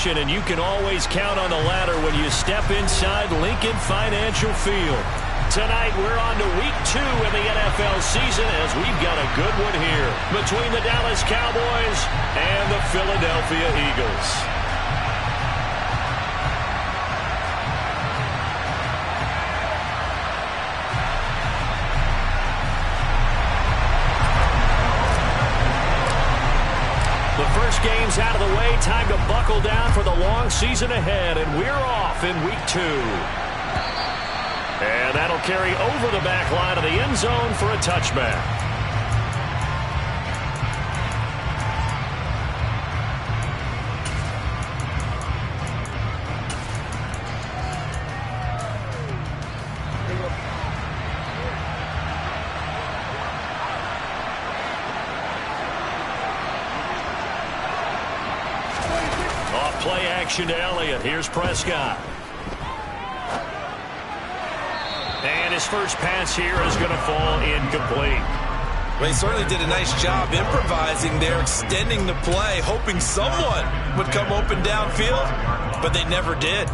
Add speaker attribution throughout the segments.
Speaker 1: tradition, and you can always count on the ladder when you step inside Lincoln Financial Field. Tonight, we're on to week 2 in the NFL season as we've got a good one here between the Dallas Cowboys and the Philadelphia Eagles. The first game's out of the way. Time to buckle down for the long season ahead, and we're off in week 2. And that'll carry over the back line of the end zone for a touchback. Off play action to Elliott. Here's Prescott. And his first pass here is going to fall incomplete.
Speaker 2: Well, he certainly did a nice job improvising there, extending the play, hoping someone would come open downfield, but they never did.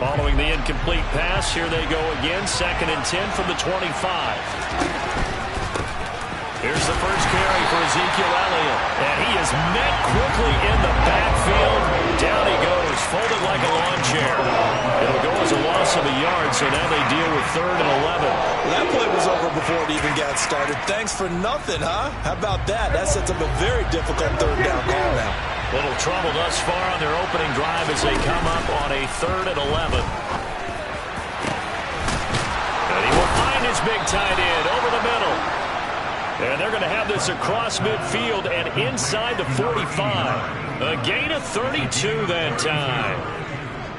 Speaker 1: Following the incomplete pass, here they go again. 2nd and 10 from the 25. Here's the first carry for Ezekiel Elliott. And he is met quickly in the backfield. Down he goes, folded like a lawn chair. It'll go as a loss of a yard, so now they deal with 3rd and 11.
Speaker 2: That play was over before it even got started. Thanks for nothing, huh? How about that? That sets up a very difficult 3rd down call now.
Speaker 1: Little trouble thus far on their opening drive as they come up on a 3rd and 11. And he will find his big tight end over the middle. And they're going to have this across midfield and inside the 45. A gain of 32 that time.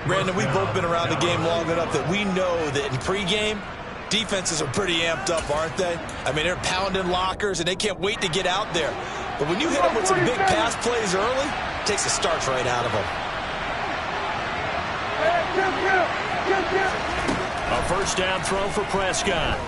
Speaker 2: Brandon, we've both been around the game long enough that we know that in pregame, defenses are pretty amped up, aren't they? I mean, they're pounding lockers, and they can't wait to get out there. But when you hit them with some big pass plays early, it takes the starch right out of them.
Speaker 1: A first down throw for Prescott.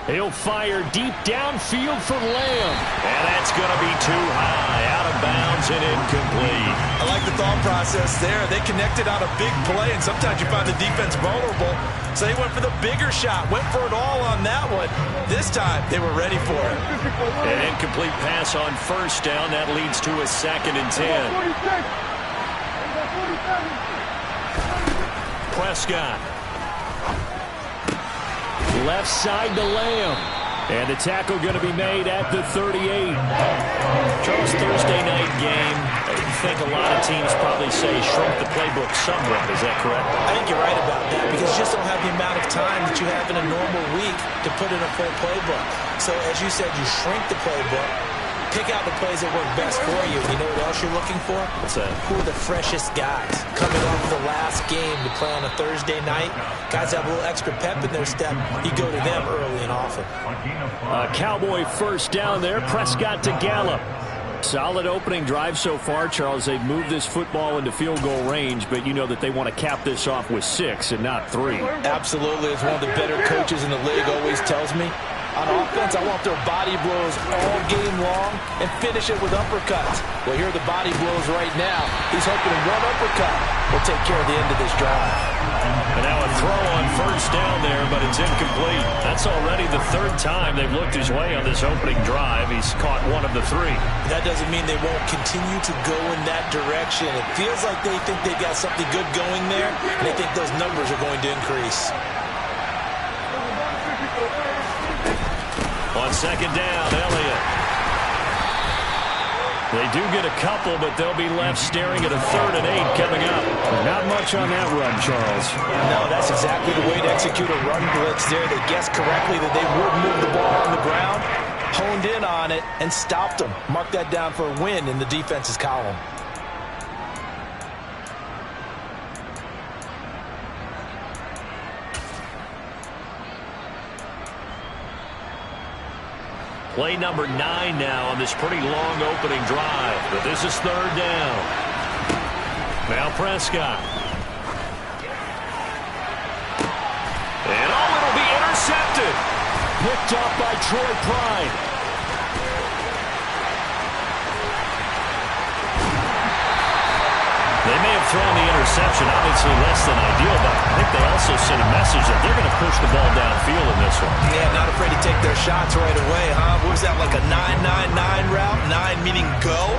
Speaker 1: He'll fire deep downfield for Lamb. And that's going to be too high, out of bounds and incomplete.
Speaker 2: I like the thought process there. They connected on a big play, and sometimes you find the defense vulnerable. So they went for the bigger shot, went for it all on that one. This time, they were ready for it.
Speaker 1: An incomplete pass on first down. That leads to a 2nd and 10. Prescott. Left side to Lamb. And the tackle going to be made at the 38. Charles, Thursday night game. I think a lot of teams probably say shrink the playbook somewhat. Is that correct?
Speaker 2: I think you're right about that because you just don't have the amount of time that you have in a normal week to put in a full playbook. So as you said, you shrink the playbook, pick out the plays that work best for you. You know what else you're looking for?
Speaker 1: What's that?
Speaker 2: Who are the freshest guys coming off the last game to play on a Thursday night? Guys have a little extra pep in their step. You go to them early and often.
Speaker 1: Cowboy first down there. Prescott to Gallup. Solid opening drive so far, Charles. They've moved this football into field goal range, but you know that they want to cap this off with 6 and not 3.
Speaker 2: Absolutely. As one of the better coaches in the league always tells me, On offense, I want their body blows all game long and finish it with uppercuts. Well, here are the body blows right now. He's hoping one uppercut will take care of the end of this drive.
Speaker 1: And now a throw on first down there, but it's incomplete. That's already the third time they've looked his way on this opening drive. He's caught one of the three.
Speaker 2: That doesn't mean they won't continue to go in that direction. It feels like they think they've got something good going there, and they think those numbers are going to increase.
Speaker 1: On second down, Elliott. They do get a couple, but they'll be left staring at a 3rd and 8 coming up.
Speaker 3: Not much on that run, Charles.
Speaker 2: No, that's exactly the way to execute a run blitz there. They guessed correctly that they would move the ball on the ground, honed in on it, and stopped them. Mark that down for a win in the defense's column.
Speaker 1: Play number 9 now on this pretty long opening drive. But this is 3rd down. Now Prescott. And it'll be intercepted.
Speaker 3: Picked up by Troy Pride.
Speaker 1: They may have thrown the interception, obviously less than ideal, but I think they also sent a message that they're going to push the ball downfield in this one.
Speaker 2: Yeah, not afraid to take their shots right away, huh? What was that, like a 9-9-9 route? 9 meaning go?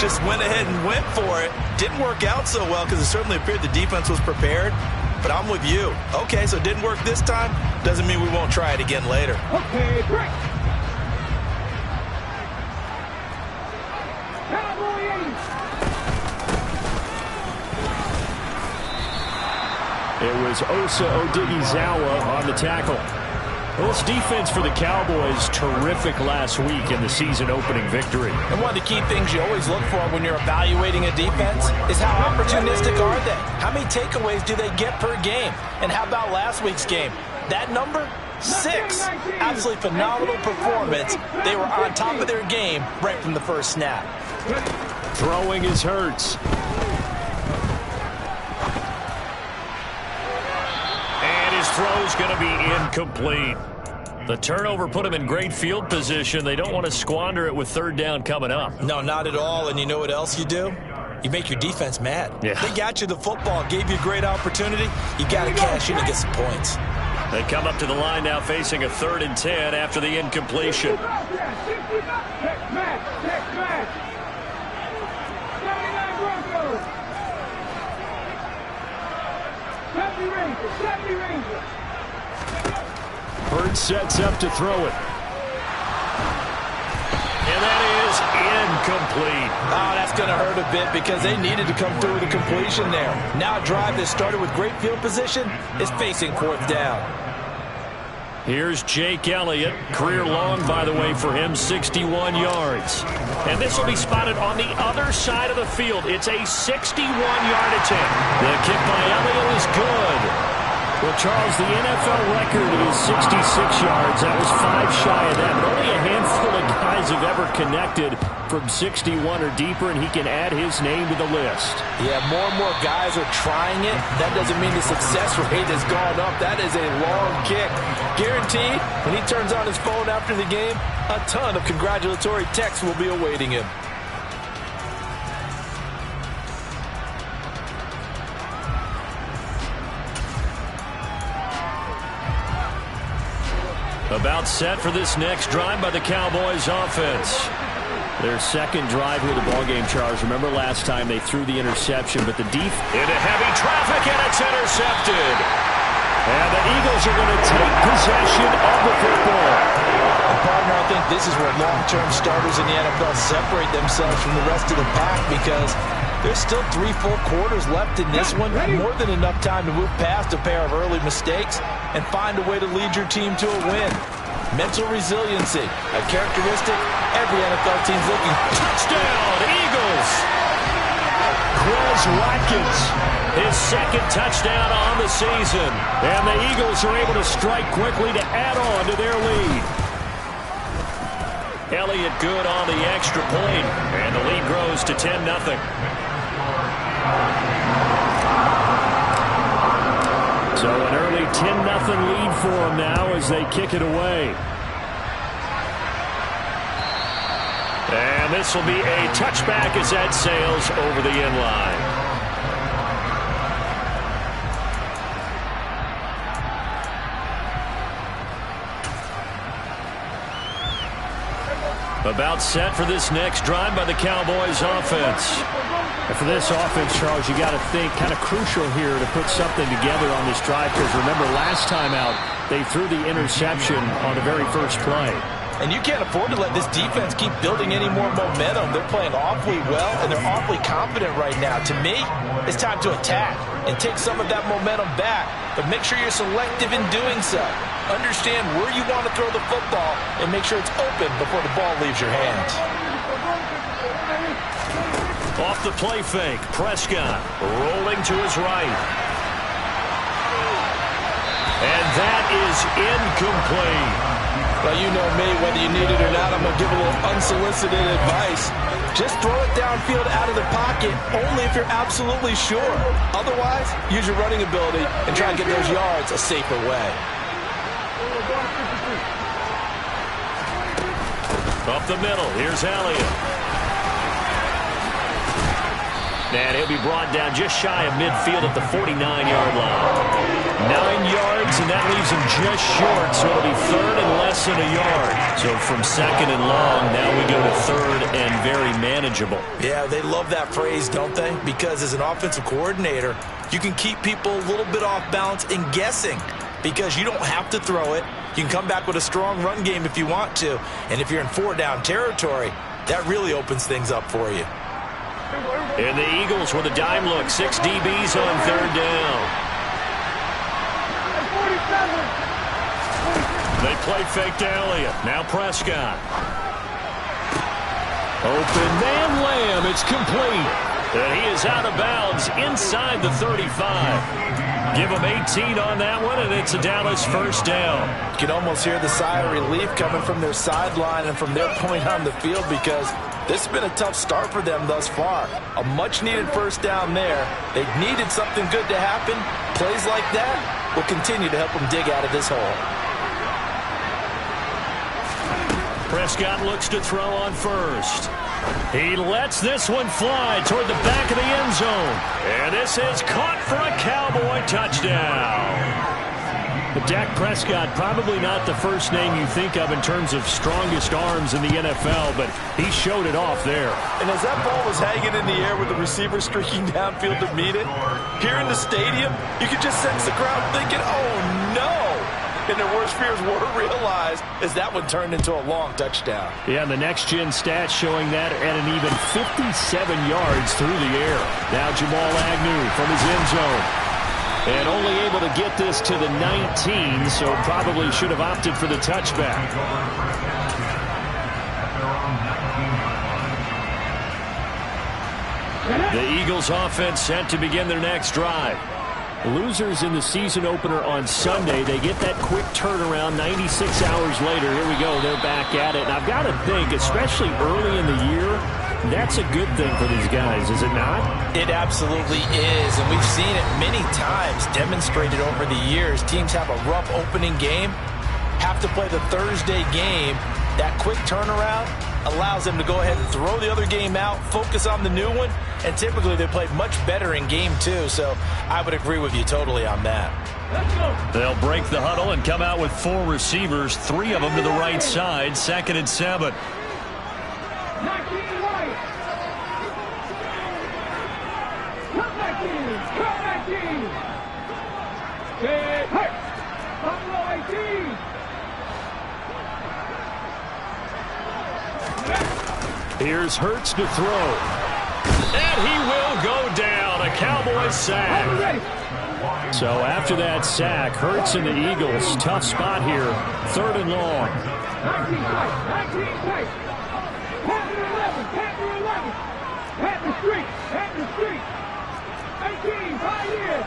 Speaker 2: Just went ahead and went for it. Didn't work out so well because it certainly appeared the defense was prepared. But I'm with you. Okay, so it didn't work this time. Doesn't mean we won't try it again later.
Speaker 4: Okay, break. Cowboy 80.
Speaker 3: It was Osa Odighizuwa on the tackle. Well, this defense for the Cowboys, terrific last week in the season-opening victory.
Speaker 2: And one of the key things you always look for when you're evaluating a defense is how opportunistic are they? How many takeaways do they get per game? And how about last week's game? That number? 6. Absolutely phenomenal performance. They were on top of their game right from the first snap.
Speaker 3: Throwing is Hurts.
Speaker 1: Throw's going to be incomplete. The turnover put him in great field position. They don't want to squander it with 3rd down coming up.
Speaker 2: No, not at all. And you know what else you do? You make your defense mad.
Speaker 1: Yeah.
Speaker 2: They got you the football, gave you a great opportunity. You got to cash in and get some points.
Speaker 1: They come up to the line now facing a 3rd and 10 after the incompletion.
Speaker 3: Hurts sets up to throw it.
Speaker 1: And that is incomplete.
Speaker 2: Oh, that's going to hurt a bit because they needed to come through with a completion there. Now a drive that started with great field position is facing 4th down.
Speaker 1: Here's Jake Elliott. Career long, by the way, for him, 61 yards. And this will be spotted on the other side of the field. It's a 61-yard attempt. The kick by Elliott is good.
Speaker 3: Well, Charles, the NFL record is 66 yards. That was 5 shy of that. But only a handful of guys have ever connected from 61 or deeper, and he can add his name to the list.
Speaker 2: Yeah, more and more guys are trying it. That doesn't mean the success rate has gone up. That is a long kick. Guaranteed, when he turns on his phone after the game, a ton of congratulatory texts will be awaiting him.
Speaker 1: About set for this next drive by the Cowboys offense.
Speaker 3: Their second drive here of the ballgame, Charles. Remember last time they threw the interception, but the defense
Speaker 1: into heavy traffic, and it's intercepted.
Speaker 3: And the Eagles are going to take possession of the football.
Speaker 2: And partner, I think this is where long-term starters in the NFL separate themselves from the rest of the pack because there's still 3 full quarters left in this one. More than enough time to move past a pair of early mistakes and find a way to lead your team to a win. Mental resiliency, a characteristic every NFL team's looking.
Speaker 1: Touchdown, Eagles!
Speaker 3: Quez Watkins,
Speaker 1: his second touchdown on the season.
Speaker 3: And the Eagles are able to strike quickly to add on to their lead.
Speaker 1: Elliott good on the extra point, and the lead grows to 10-0.
Speaker 3: So an early 10-0 lead for them now as they kick it away.
Speaker 1: And this will be a touchback as that sails over the end line. About set for this next drive by the Cowboys offense.
Speaker 3: And for this offense, Charles, you got to think kind of crucial here to put something together on this drive, because remember last time out they threw the interception on the very first play.
Speaker 2: And you can't afford to let this defense keep building any more momentum. They're playing awfully well, and they're awfully confident right now. To me, it's time to attack and take some of that momentum back, but make sure you're selective in doing so. Understand where you want to throw the football and make sure it's open before the ball leaves your hands.
Speaker 1: Off the play fake, Prescott rolling to his right. And that is incomplete.
Speaker 2: Well, you know me, whether you need it or not, I'm going to give a little unsolicited advice. Just throw it downfield out of the pocket, only if you're absolutely sure. Otherwise, use your running ability and try and get those yards a safer way.
Speaker 1: Up the middle, here's Elliott. And he'll be brought down just shy of midfield at the 49-yard line. 9 yards, and that leaves him just short, so it'll be third and less than a yard. So from second and long, now we go to third and very manageable.
Speaker 2: Yeah, they love that phrase, don't they? Because as an offensive coordinator, you can keep people a little bit off balance and guessing, because you don't have to throw it. You can come back with a strong run game if you want to. And if you're in 4-down territory, that really opens things up for you.
Speaker 1: And the Eagles with a dime look. 6 DBs on third down. They play fake to Elliott. Now Prescott. Open man Lamb. It's complete. And he is out of bounds inside the 35. Give him 18 on that one, and it's a Dallas first down.
Speaker 2: You can almost hear the sigh of relief coming from their sideline and from their point on the field, because this has been a tough start for them thus far. A much-needed first down there. They needed something good to happen. Plays like that will continue to help them dig out of this hole.
Speaker 1: Prescott looks to throw on first. He lets this one fly toward the back of the end zone. And this is caught for a Cowboy touchdown. But Dak Prescott, probably not the first name you think of in terms of strongest arms in the NFL, but he showed it off there.
Speaker 2: And as that ball was hanging in the air with the receiver streaking downfield to meet it, here in the stadium, you could just sense the crowd thinking, oh no! And their worst fears were realized as that one turned into a long touchdown.
Speaker 3: Yeah, and the next-gen stats showing that at an even 57 yards through the air. Now Jamal Agnew from his end zone. And only able to get this to the 19, so probably should have opted for the touchback.
Speaker 1: The Eagles offense set to begin their next drive.
Speaker 3: Losers in the season opener on Sunday. They get that quick turnaround 96 hours later. Here we go. They're back at it. And I've got to think, especially early in the year, that's a good thing for these guys, is it not?
Speaker 2: It absolutely is, and we've seen it many times demonstrated over the years. Teams have a rough opening game, have to play the Thursday game. That quick turnaround allows them to go ahead and throw the other game out, focus on the new one, and typically they play much better in game 2, so I would agree with you totally on that.
Speaker 1: They'll break the huddle and come out with 4 receivers, 3 of them to the right side, 2nd and 7. Here's Hurts to throw. And he will go down. A Cowboy sack.
Speaker 3: So after that sack, Hurts and the Eagles, tough spot here. 3rd and long.
Speaker 4: 19 tight. Panther 11. Panther street. 18, right here.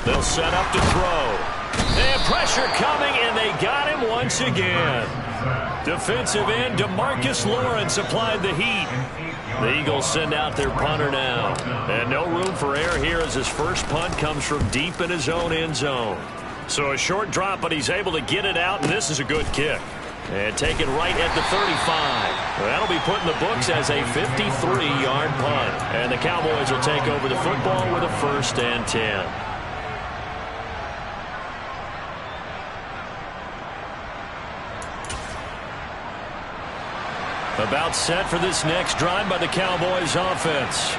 Speaker 1: They'll set up to throw. And pressure coming, and they got him once again. Defensive end DeMarcus Lawrence applied the heat. The Eagles send out their punter now. And no room for error here as his first punt comes from deep in his own end zone. So a short drop, but he's able to get it out, and this is a good kick. And taken right at the 35. That'll be put in the books as a 53-yard punt. And the Cowboys will take over the football with a 1st and 10. About set for this next drive by the Cowboys offense.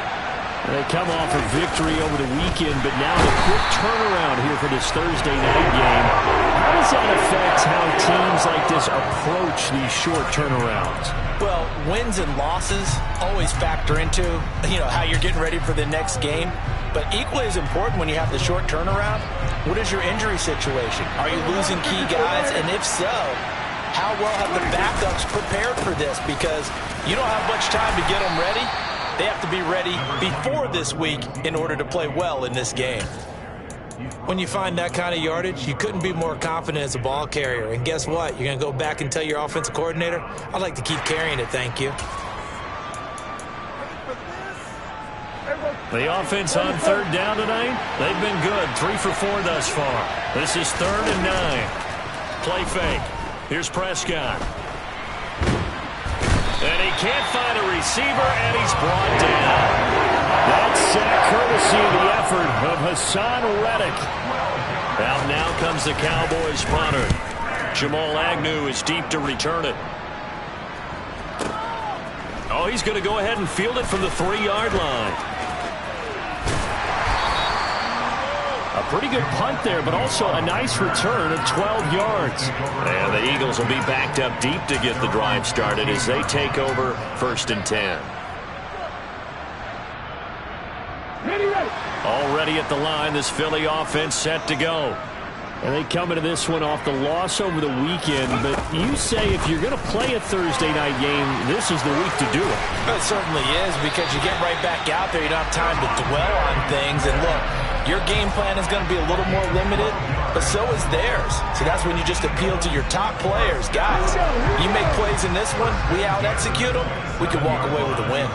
Speaker 1: They come off a victory over the weekend, but now a quick turnaround here for this Thursday night game. How does that affect how teams like this approach these short turnarounds?
Speaker 2: Well, wins and losses always factor into, how you're getting ready for the next game. But equally as important when you have the short turnaround, what is your injury situation? Are you losing key guys? And if so, how well have the backups prepared for this? Because you don't have much time to get them ready. They have to be ready before this week in order to play well in this game. When you find that kind of yardage, you couldn't be more confident as a ball carrier. And guess what? You're going to go back and tell your offensive coordinator, I'd like to keep carrying it, thank you.
Speaker 1: The offense on 3rd down tonight, they've been good. 3 for 4 thus far. This is 3rd and 9. Play fake. Here's Prescott. And he can't find a receiver, and he's brought down. That's sack courtesy of the effort of Hassan Reddick. Out now comes the Cowboys punter. Jamal Agnew is deep to return it. Oh, he's going to go ahead and field it from the 3-yard line. A pretty good punt there, but also a nice return of 12 yards. And the Eagles will be backed up deep to get the drive started as they take over 1st and 10. Already at the line, this Philly offense set to go. And they come into this one off the loss over the weekend. But you say if you're going to play a Thursday night game, this is the week to do it.
Speaker 2: It certainly is, because you get right back out there. You don't have time to dwell on things. And look, your game plan is going to be a little more limited, but so is theirs. So that's when you just appeal to your top players. Guys, you make plays in this one, we out-execute them, we can walk away with a win.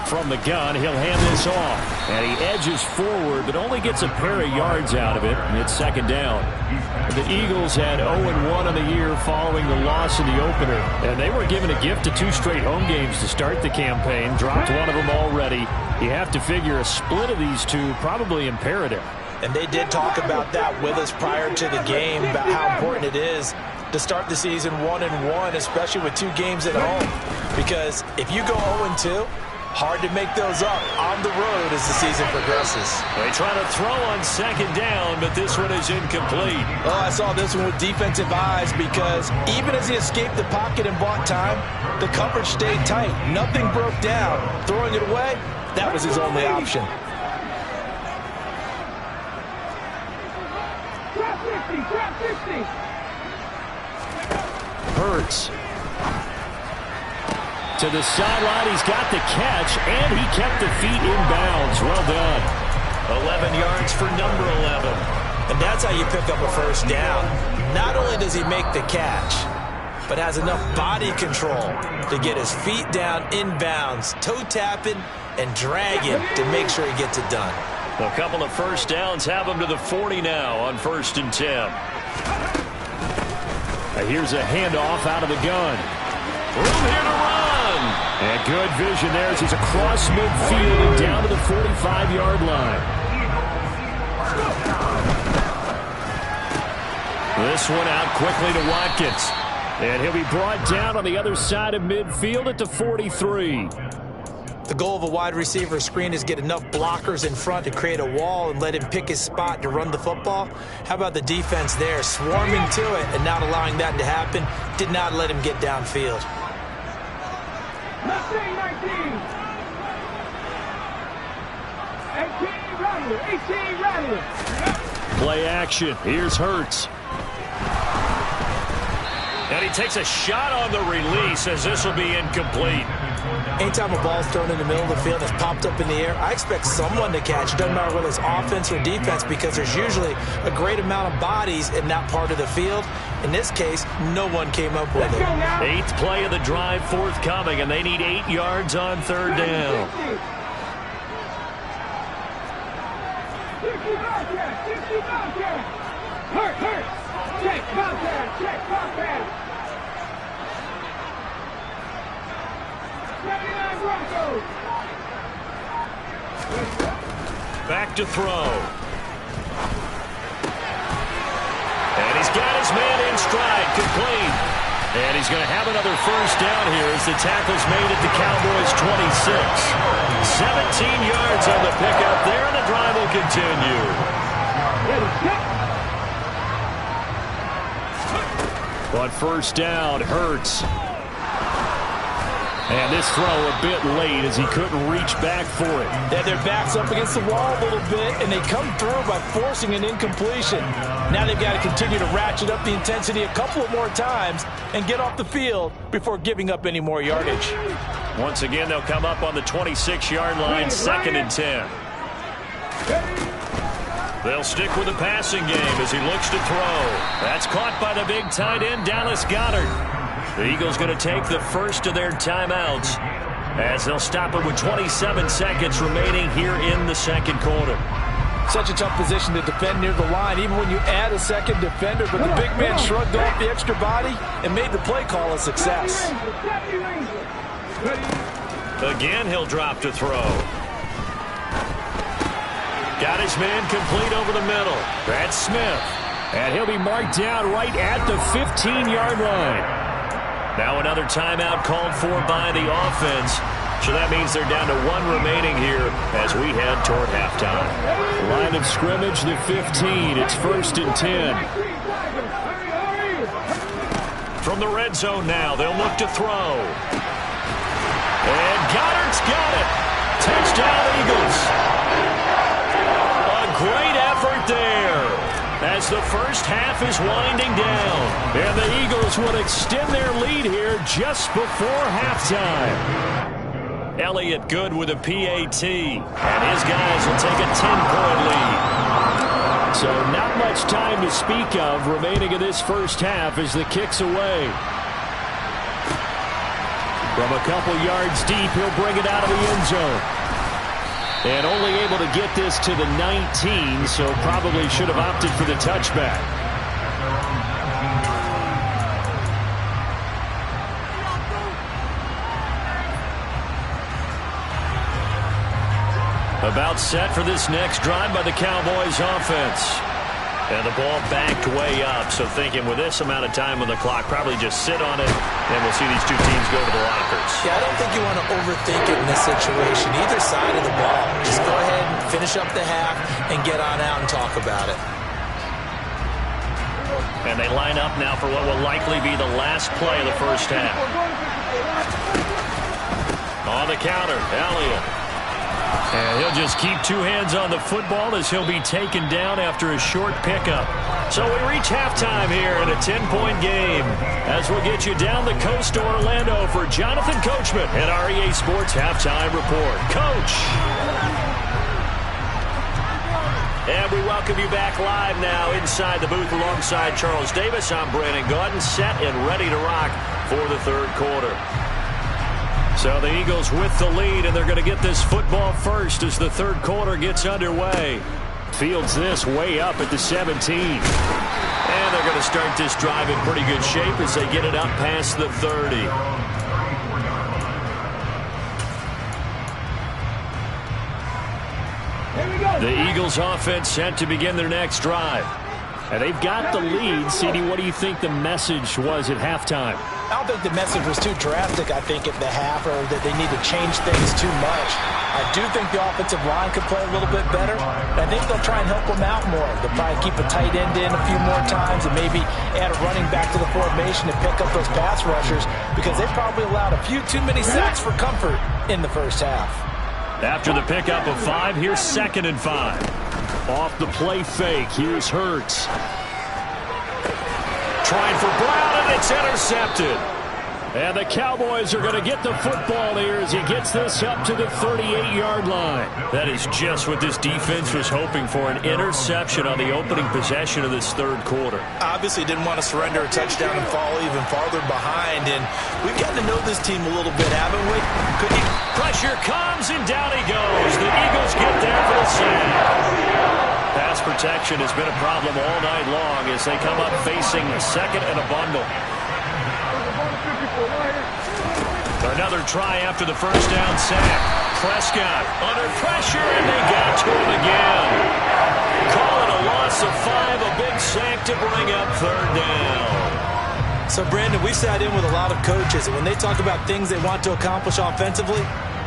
Speaker 3: From the gun, he'll hand this off. And he edges forward, but only gets a pair of yards out of it, and it's 2nd down. The Eagles had 0-1 on the year following the loss in the opener. And they were given a gift of 2 straight home games to start the campaign. Dropped one of them already. You have to figure a split of these two probably imperative.
Speaker 2: And they did talk about that with us prior to the game, about how important it is to start the season 1-1, especially with 2 games at home. Because if you go 0-2, hard to make those up on the road as the season progresses.
Speaker 1: They try to throw on 2nd down, but this one is incomplete.
Speaker 2: Oh, I saw this one with defensive eyes, because even as he escaped the pocket and bought time, the coverage stayed tight. Nothing broke down. Throwing it away, that was his only option.
Speaker 4: Trap 50.
Speaker 3: Hurts. To the sideline, he's got the catch, and he kept the feet in bounds. Well done.
Speaker 1: 11 yards for number 11.
Speaker 2: And that's how you pick up a 1st down. Not only does he make the catch, but has enough body control to get his feet down in bounds, toe tapping and dragging to make sure he gets it done.
Speaker 1: A couple of 1st downs have him to the 40 now on 1st and 10.
Speaker 3: Here's a handoff out of the gun.
Speaker 1: Room here to run.
Speaker 3: And good vision there as he's across midfield and down to the 45-yard line. This one out quickly to Watkins. And he'll be brought down on the other side of midfield at the 43.
Speaker 2: The goal of a wide receiver screen is get enough blockers in front to create a wall and let him pick his spot to run the football. How about the defense there, swarming to it and not allowing that to happen? Did not let him get downfield.
Speaker 4: 18 Rattler.
Speaker 3: Play action. Here's Hurts.
Speaker 1: And he takes a shot on the release as this will be incomplete.
Speaker 2: Anytime a ball's thrown in the middle of the field that's popped up in the air, I expect someone to catch. It doesn't matter whether it's offense or defense, because there's usually a great amount of bodies in that part of the field. In this case, no one came up with it.
Speaker 1: 8th play of the drive forthcoming, and they need 8 yards on 3rd down.
Speaker 4: 50 Bobcat. Hurt. Check.
Speaker 1: back to throw. And he's got his man in stride, complete. And he's going to have another first down here as the tackle's made at the Cowboys' 26. 17 yards on the pickup there, and the drive will continue. But first down, Hurts. And this throw a bit late as he couldn't reach back for it.
Speaker 2: Yeah, their back's up against the wall a little bit, and they come through by forcing an incompletion. Now they've got to continue to ratchet up the intensity a couple of more times and get off the field before giving up any more yardage.
Speaker 1: Once again, they'll come up on the 26-yard line, 2nd and 10. They'll stick with the passing game as he looks to throw. That's caught by the big tight end, Dallas Goedert. The Eagles going to take the first of their timeouts as they'll stop it with 27 seconds remaining here in the second quarter.
Speaker 2: Such a tough position to defend near the line, even when you add a second defender, but the big man shrugged off the extra body and made the play call a success.
Speaker 1: Again, he'll drop to throw. Got his man complete over the middle. That's Smith.
Speaker 3: And he'll be marked down right at the 15-yard line.
Speaker 1: Now another timeout called for by the offense. So that means they're down to 1 remaining here as we head toward halftime.
Speaker 3: Line of scrimmage, the 15. It's 1st and 10.
Speaker 1: From the red zone now, they'll look to throw. And Goddard's got it. Touchdown, Eagles. A great effort there as the first half is winding down. And the Eagles would extend their lead here just before halftime. Elliott good with a PAT. And his guys will take a 10-point lead.
Speaker 3: So not much time to speak of remaining in this first half as the kick's away. From a couple yards deep, he'll bring it out of the end zone. And only able to get this to the 19, so probably should have opted for the touchback.
Speaker 1: About set for this next drive by the Cowboys offense. And the ball backed way up, so thinking with this amount of time on the clock, probably just sit on it, and we'll see these two teams go to the lockers.
Speaker 2: Yeah, I don't think you want to overthink it in this situation, either side of the ball. Just go ahead and finish up the half and get on out and talk about it.
Speaker 1: And they line up now for what will likely be the last play of the first half. On the counter, Elliott. And he'll just keep 2 hands on the football as he'll be taken down after a short pickup. So we reach halftime here in a 10-point game as we'll get you down the coast to Orlando for Jonathan Coachman at our EA Sports Halftime Report. Coach! And we welcome you back live now inside the booth alongside Charles Davis. I'm Brandon Gaudin, set and ready to rock for the third quarter. So the Eagles with the lead, and they're going to get this football first as the third quarter gets underway.
Speaker 3: Fields this way up at the 17.
Speaker 1: And they're going to start this drive in pretty good shape as they get it up past the 30. The Eagles offense set to begin their next drive.
Speaker 3: And they've got the lead. CD, what do you think the message was at halftime?
Speaker 2: I don't think the message was too drastic, I think, at the half, or that they need to change things too much. I do think the offensive line could play a little bit better. I think they'll try and help them out more. They'll probably keep a tight end in a few more times and maybe add a running back to the formation to pick up those pass rushers because they probably allowed a few too many sacks for comfort in the first half.
Speaker 1: After the pickup of 5, here's 2nd and 5.
Speaker 3: Off the play fake, here's Hurts.
Speaker 1: Trying for Brown, and it's intercepted.
Speaker 3: And the Cowboys are going to get the football here as he gets this up to the 38-yard line.
Speaker 1: That is just what this defense was hoping for, an interception on the opening possession of this third quarter.
Speaker 2: Obviously didn't want to surrender a touchdown and fall even farther behind, and we've gotten to know this team a little bit, haven't we?
Speaker 1: Pressure comes, and down he goes. The Eagles get there for the sack. Pass protection has been a problem all night long as they come up facing a second and a bundle. Another try after the first down sack. Prescott under pressure, and they got to him again. Call it a loss of 5, a big sack to bring up 3rd down.
Speaker 2: So, Brandon, we sat in with a lot of coaches, and when they talk about things they want to accomplish offensively,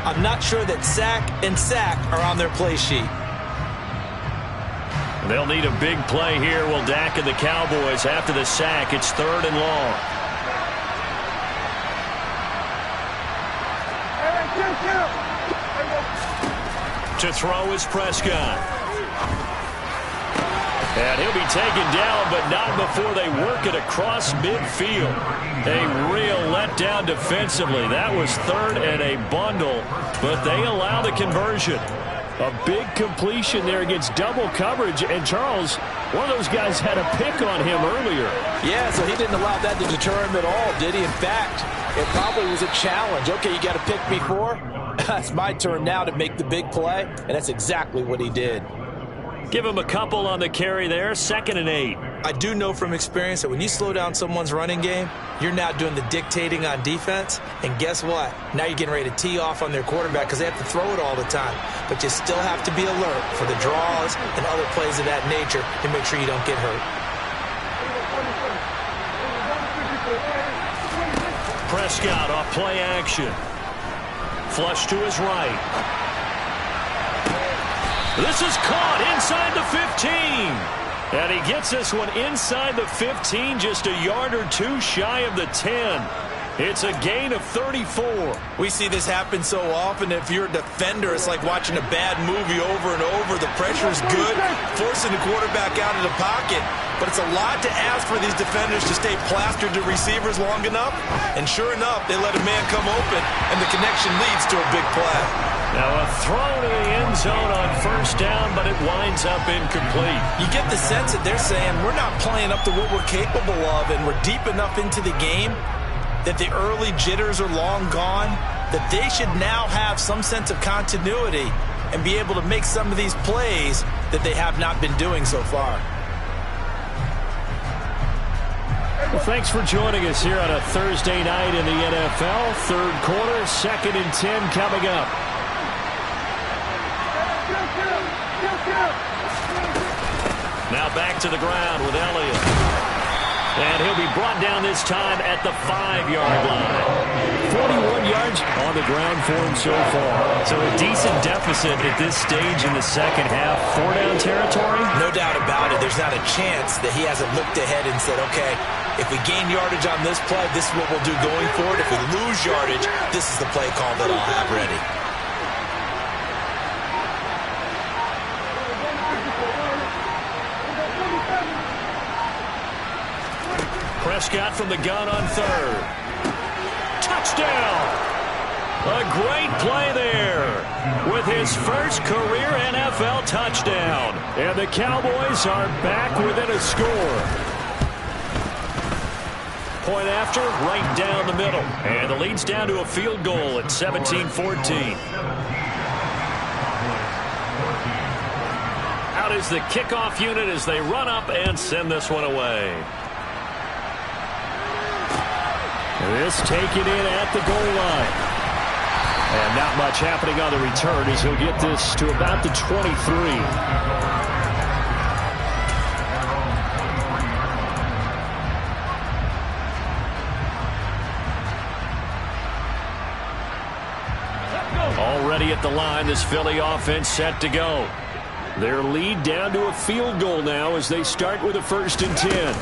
Speaker 2: I'm not sure that sack and sack are on their play sheet.
Speaker 1: They'll need a big play here. Will Dak and the Cowboys after the sack. It's 3rd and long. To throw is Prescott. And he'll be taken down, but not before they work it across midfield. A real letdown defensively. That was 3rd and a bundle, but they allow the conversion. A big completion there against double coverage. And, Charles, one of those guys had a pick on him earlier.
Speaker 2: Yeah, so he didn't allow that to deter him at all, did he? In fact, it probably was a challenge. Okay, you got to pick me 4. It's my turn now to make the big play, and that's exactly what he did.
Speaker 1: Give him a couple on the carry there. 2nd and 8.
Speaker 2: I do know from experience that when you slow down someone's running game, you're now doing the dictating on defense. And guess what? Now you're getting ready to tee off on their quarterback because they have to throw it all the time. But you still have to be alert for the draws and other plays of that nature to make sure you don't get hurt.
Speaker 1: Prescott off play action. Flush to his right. This is caught inside the 15. And he gets this one inside the 15, just a yard or 2 shy of the 10. It's a gain of 34.
Speaker 2: We see this happen so often. If you're a defender, it's like watching a bad movie over and over. The pressure is good, forcing the quarterback out of the pocket. But it's a lot to ask for these defenders to stay plastered to receivers long enough. And sure enough, they let a man come open, and the connection leads to a big play.
Speaker 1: Now a throw to the end zone on 1st down, but it winds up incomplete.
Speaker 2: You get the sense that they're saying we're not playing up to what we're capable of, and we're deep enough into the game that the early jitters are long gone, that they should now have some sense of continuity and be able to make some of these plays that they have not been doing so far.
Speaker 3: Well, thanks for joining us here on a Thursday night in the NFL. 3rd quarter, 2nd and 10 coming up.
Speaker 1: Now back to the ground with Elliott. And he'll be brought down this time at the 5-yard line.
Speaker 3: 41 yards on the ground for him so far.
Speaker 1: So a decent deficit at this stage in the 2nd half. 4-down territory?
Speaker 2: No doubt about it. There's not a chance that he hasn't looked ahead and said, okay, if we gain yardage on this play, this is what we'll do going forward. If we lose yardage, this is the play call that I'll have ready.
Speaker 1: Prescott from the gun on 3rd. Touchdown! A great play there with his first career NFL touchdown.
Speaker 3: And the Cowboys are back within a score.
Speaker 1: Point after, right down the middle. And the lead's down to a field goal at 17-14. Out is the kickoff unit as they run up and send this one away.
Speaker 3: This taken in at the goal line. And not much happening on the return as he'll get this to about the 23.
Speaker 1: Already at the line, this Philly offense set to go. Their lead down to a field goal now as they start with a 1st and 10.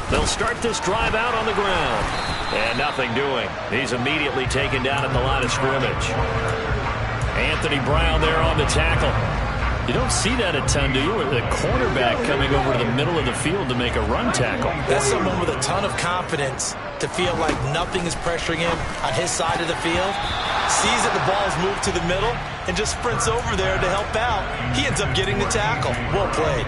Speaker 1: They'll start this drive out on the ground. And nothing doing. He's immediately taken down at the line of scrimmage. Anthony Brown there on the tackle. You don't see that a ton, do you? With the cornerback coming over to the middle of the field to make a run tackle.
Speaker 2: That's someone with a ton of confidence to feel like nothing is pressuring him on his side of the field. Sees that the ball's moved to the middle and just sprints over there to help out. He ends up getting the tackle. Well played.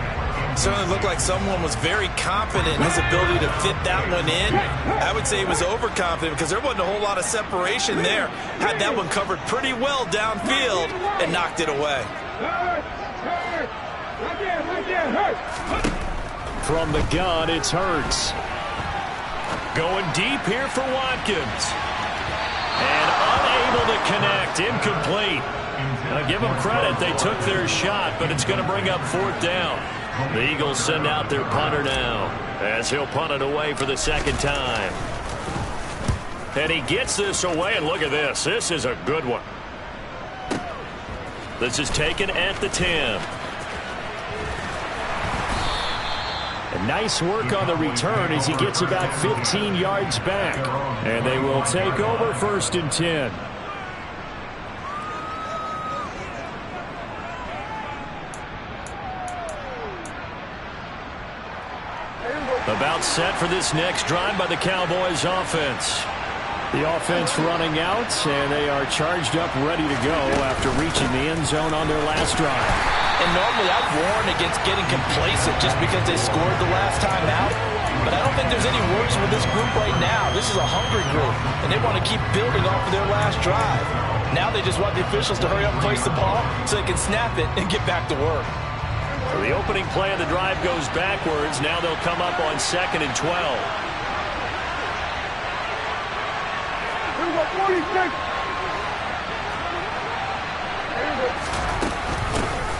Speaker 2: Certainly looked like someone was very confident in his ability to fit that one in. I would say he was overconfident because there wasn't a whole lot of separation there. Had that one covered pretty well downfield and knocked it away.
Speaker 3: From the gun, it's Hurts.
Speaker 1: Going deep here for Watkins. And unable to connect. Incomplete. I'll give them credit. They took their shot, but it's going to bring up 4th down. The Eagles send out their punter now as he'll punt it away for the 2nd time. And he gets this away, and look at this. This is a good one. This is taken at the 10.
Speaker 3: And nice work on the return as he gets about 15 yards back. And they will take over 1st and 10.
Speaker 1: About set for this next drive by the Cowboys offense.
Speaker 3: The offense running out, and they are charged up, ready to go after reaching the end zone on their last drive.
Speaker 2: And normally I've warned against getting complacent just because they scored the last time out. But I don't think there's any worries with this group right now. This is a hungry group, and they want to keep building off of their last drive. Now they just want the officials to hurry up and place the ball so they can snap it and get back to work.
Speaker 1: So the opening play of the drive goes backwards. Now they'll come up on 2nd and 12.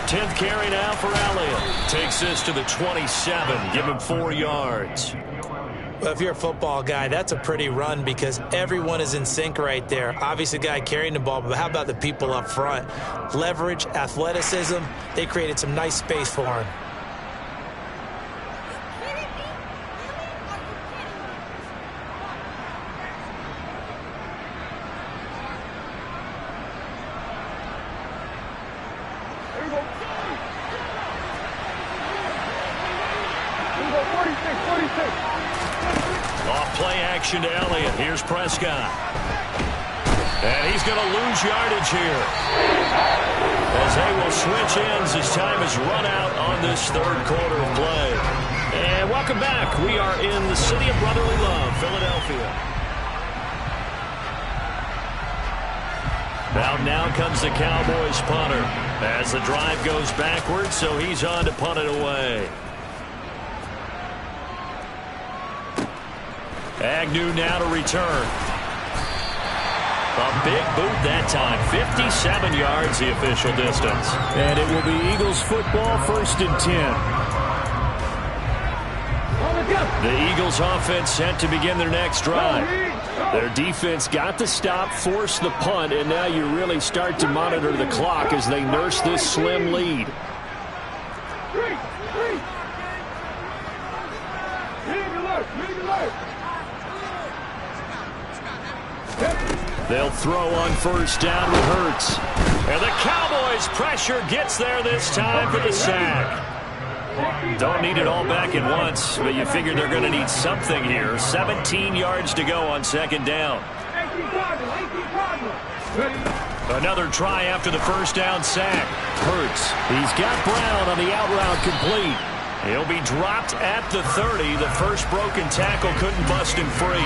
Speaker 1: 10th carry now for Elliott. Takes this to the 27. Give him 4 yards.
Speaker 5: Well, if you're a football guy, that's a pretty run because everyone is in sync right there. Obviously, the guy carrying the ball, but how about the people up front? Leverage, athleticism, they created some nice space for him.
Speaker 1: To Elliott. Here's Prescott. And he's going to lose yardage here. As they will switch ends as time is run out on this 3rd quarter of play. And welcome back. We are in the city of brotherly love, Philadelphia. Now comes the Cowboys punter as the drive goes backwards, so he's on to punt it away. Agnew now to return. A big boot that time. 57 yards the official distance.
Speaker 3: And it will be Eagles football, 1st and 10.
Speaker 1: The Eagles offense set to begin their next drive. Their defense got the stop, forced the punt, and now you really start to monitor the clock as they nurse this slim lead. They'll throw on 1st down with Hurts. And the Cowboys' pressure gets there this time for the sack. Don't need it all back at once, but you figure they're going to need something here. 17 yards to go on 2nd down. Another try after the 1st down sack. Hurts. He's got Brown on the out route complete. He'll be dropped at the 30. The first broken tackle couldn't bust him free.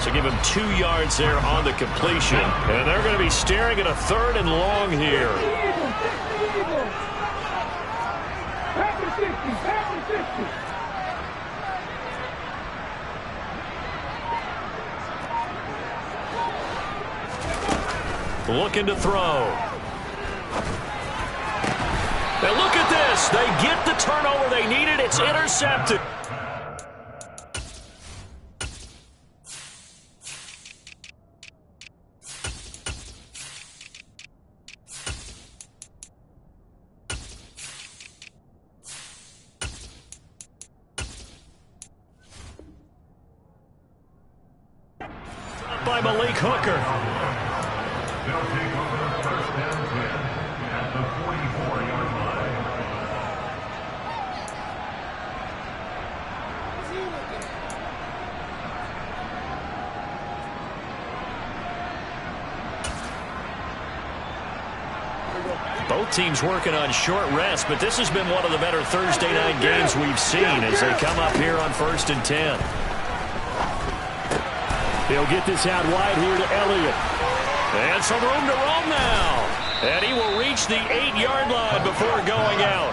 Speaker 1: So give him 2 yards there on the completion. And they're going to be staring at a 3rd and long here. Looking to throw. And look at this. They get the turnover they needed. It's intercepted. By Malik Hooker.
Speaker 6: They'll take over 1st and 10 at the 44-yard line.
Speaker 1: Both teams working on short rest, but this has been one of the better Thursday night games we've seen as they come up here on 1st and 10.
Speaker 3: They'll get this out wide here to Elliott.
Speaker 1: And some room to roam now. And he will reach the 8-yard line before going out.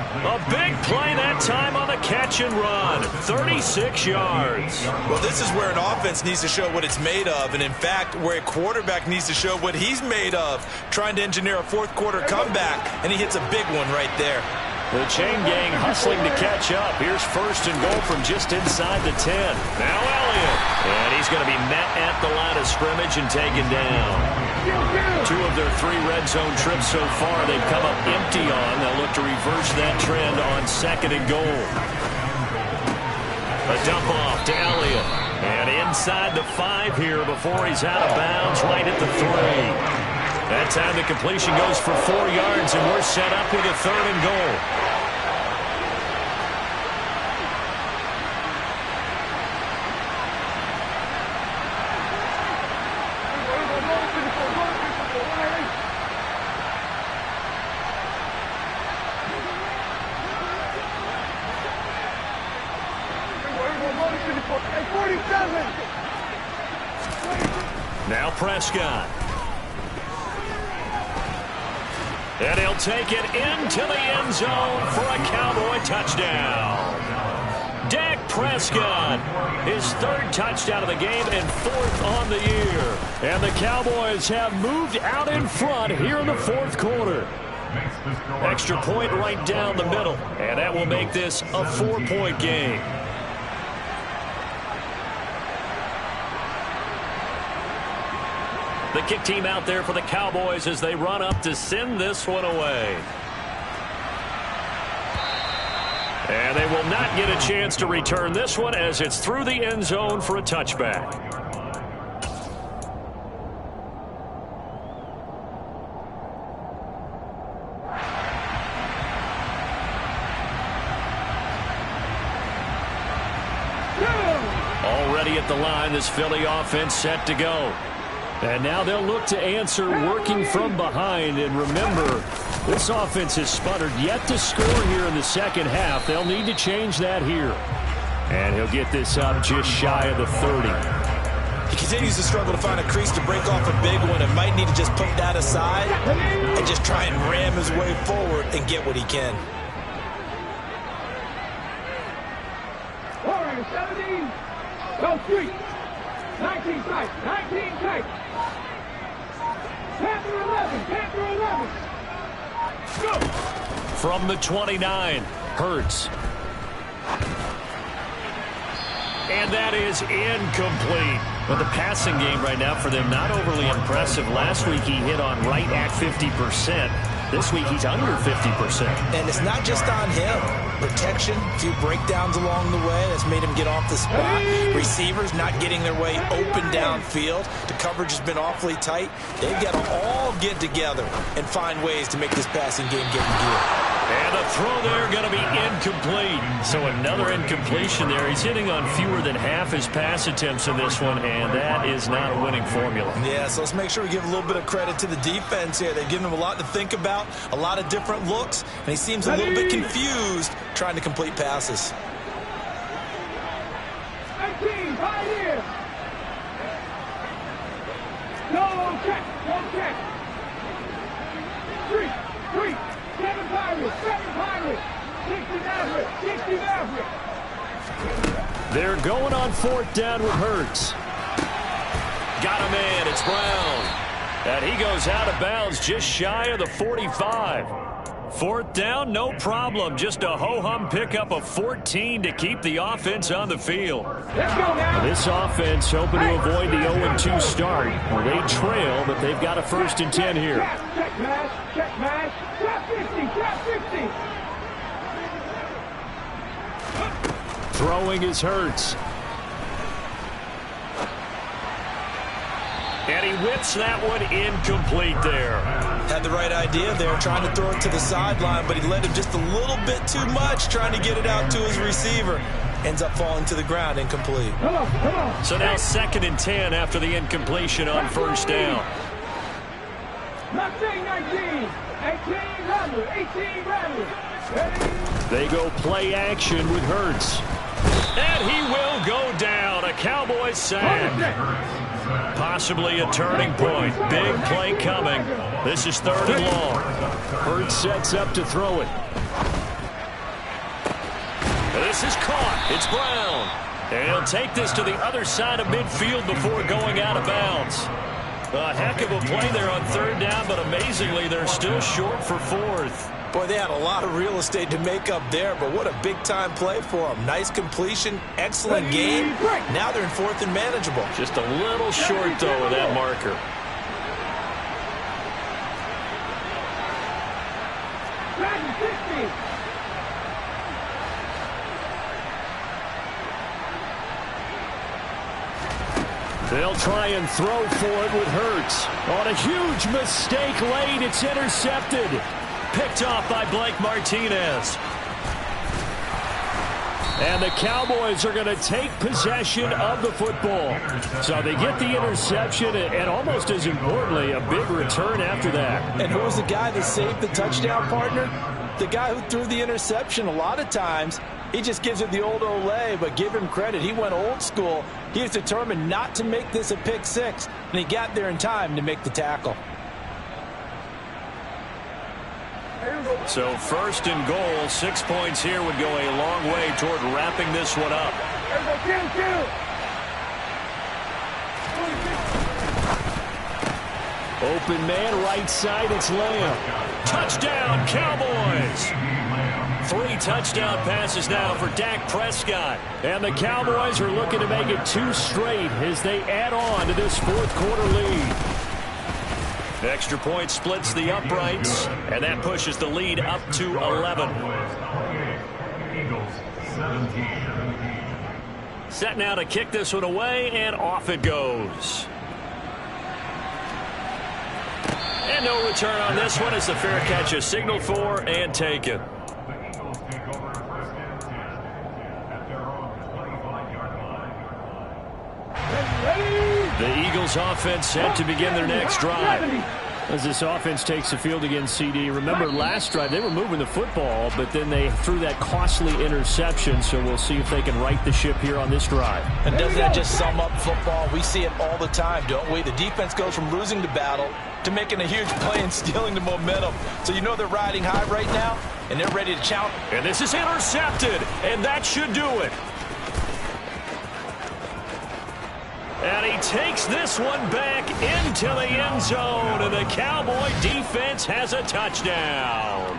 Speaker 1: A big play that time on the catch and run. 36 yards.
Speaker 2: Well, this is where an offense needs to show what it's made of, and in fact, where a quarterback needs to show what he's made of, trying to engineer a fourth-quarter comeback, and he hits a big one right there.
Speaker 1: The chain gang hustling to catch up. Here's first and goal from just inside the 10. Now Elliott. And he's going to be met at the line of scrimmage and taken down. 2 of their 3 red zone trips so far they've come up empty on. They'll look to reverse that trend on second and goal. A dump off to Elliott. And inside the 5 here before he's out of bounds right at the 3. That time the completion goes for 4 yards, and we're set up with a third and goal. Now Prescott. And he'll take it into the end zone for a Cowboy touchdown. Dak Prescott, his 3rd touchdown of the game and 4th on the year. And the Cowboys have moved out in front here in the 4th quarter. Extra point right down the middle. And that will make this a 4-point game. The kick team out there for the Cowboys as they run up to send this one away. And they will not get a chance to return this one as it's through the end zone for a touchback. Already at the line, this Philly offense set to go. And now they'll look to answer working from behind. And remember, this offense has sputtered yet to score here in the second half. They'll need to change that here. And he'll get this up just shy of the 30.
Speaker 2: He continues to struggle to find a crease to break off a big one and might need to just put that aside and just try and ram his way forward and get what he can.
Speaker 4: Warriors 17. Go 3. 19 tight. 19 tight. Panther 11. Panther 11. Go.
Speaker 1: From the 29, Hurts. And that is incomplete. But the passing game right now for them, not overly impressive. Last week he hit on right at 50%. This week he's under 50%.
Speaker 5: And it's not just on him. Protection, a few breakdowns along the way that's made him get off the spot. Receivers not getting their way open downfield. The coverage has been awfully tight. They've got to all get together and find ways to make this passing game get in gear.
Speaker 1: And the throw there going to be incomplete. So another incompletion there. He's hitting on fewer than half his pass attempts in this one, and that is not a winning formula.
Speaker 2: Yeah, so let's make sure we give a little bit of credit to the defense here. They've given him a lot to think about, a lot of different looks, and he seems a little bit confused trying to complete passes.
Speaker 4: 19, right here. No check, no check. 3, 7 Pirates, 7 Pirates. 60 average, 60 average.
Speaker 1: They're going on 4th down with Hurts. Got a man, it's Brown. And he goes out of bounds just shy of the 45. 4th down, no problem. Just a ho-hum pickup of 14 to keep the offense on the field.
Speaker 4: Let's go now.
Speaker 1: This offense hoping to avoid the 0-2 start. They trail, but they've got a 1st and 10 here.
Speaker 4: Check mash, check mash. Trap 50, trap 50.
Speaker 1: Throwing is Hurts. And he whips that one incomplete there.
Speaker 2: Had the right idea there, trying to throw it to the sideline, but he led him just a little bit too much, trying to get it out to his receiver. Ends up falling to the ground, incomplete.
Speaker 4: Come on, come on.
Speaker 1: So now 2nd and 10 after the incompletion on 1st down.
Speaker 4: Not saying 19. 18 Rattler, 18 Rattler.
Speaker 1: They go play action with Hurts. And he will go down. A Cowboys sack. Possibly a turning point. Big play coming. This is 3rd and long. Hurts sets up to throw it. This is caught. It's Brown. And he'll take this to the other side of midfield before going out of bounds. A heck of a play there on third down, but amazingly, they're still short for fourth.
Speaker 2: Boy, they had a lot of real estate to make up there, but what a big-time play for them. Nice completion, excellent game. Now they're in fourth and manageable.
Speaker 1: Just a little short, though, of that marker.
Speaker 3: They'll try and throw for it with Hurts. On a huge mistake late, it's intercepted.
Speaker 1: Picked off by Blake Martinez.
Speaker 3: And the Cowboys are going to take possession of the football. So they get the interception and almost as importantly, a big return after that.
Speaker 2: And who was the guy that saved the touchdown, partner? The guy who threw the interception. A lot of times, he just gives it the old Olay, but give him credit. He went old school. He was determined not to make this a pick six, and he got there in time to make the tackle.
Speaker 1: So first and goal, 6 points here would go a long way toward wrapping this one up.
Speaker 3: Open man, right side, it's Lamb.
Speaker 1: Touchdown, Cowboys! 3 touchdown passes now for Dak Prescott.
Speaker 3: And the Cowboys are looking to make it 2 straight as they add on to this fourth quarter lead.
Speaker 1: Extra point splits the uprights, and that pushes the lead up to 11.
Speaker 6: Eagles 17.
Speaker 1: Set now to kick this one away, and off it goes. And no return on this one as the fair catch is signaled for and taken.
Speaker 6: The Eagles take over first and 10 at their own 25-yard line.
Speaker 1: The Eagles offense set to begin their next drive.
Speaker 3: As this offense takes the field against CD, remember last drive they were moving the football, but then they threw that costly interception, so we'll see if they can right the ship here on this drive.
Speaker 2: And doesn't that just sum up football? We see it all the time, don't we? The defense goes from losing the battle to making a huge play and stealing the momentum. So you know they're riding high right now, and they're ready to challenge.
Speaker 1: And this is intercepted, and that should do it. And he takes this one back into the end zone, and the Cowboy defense has a touchdown.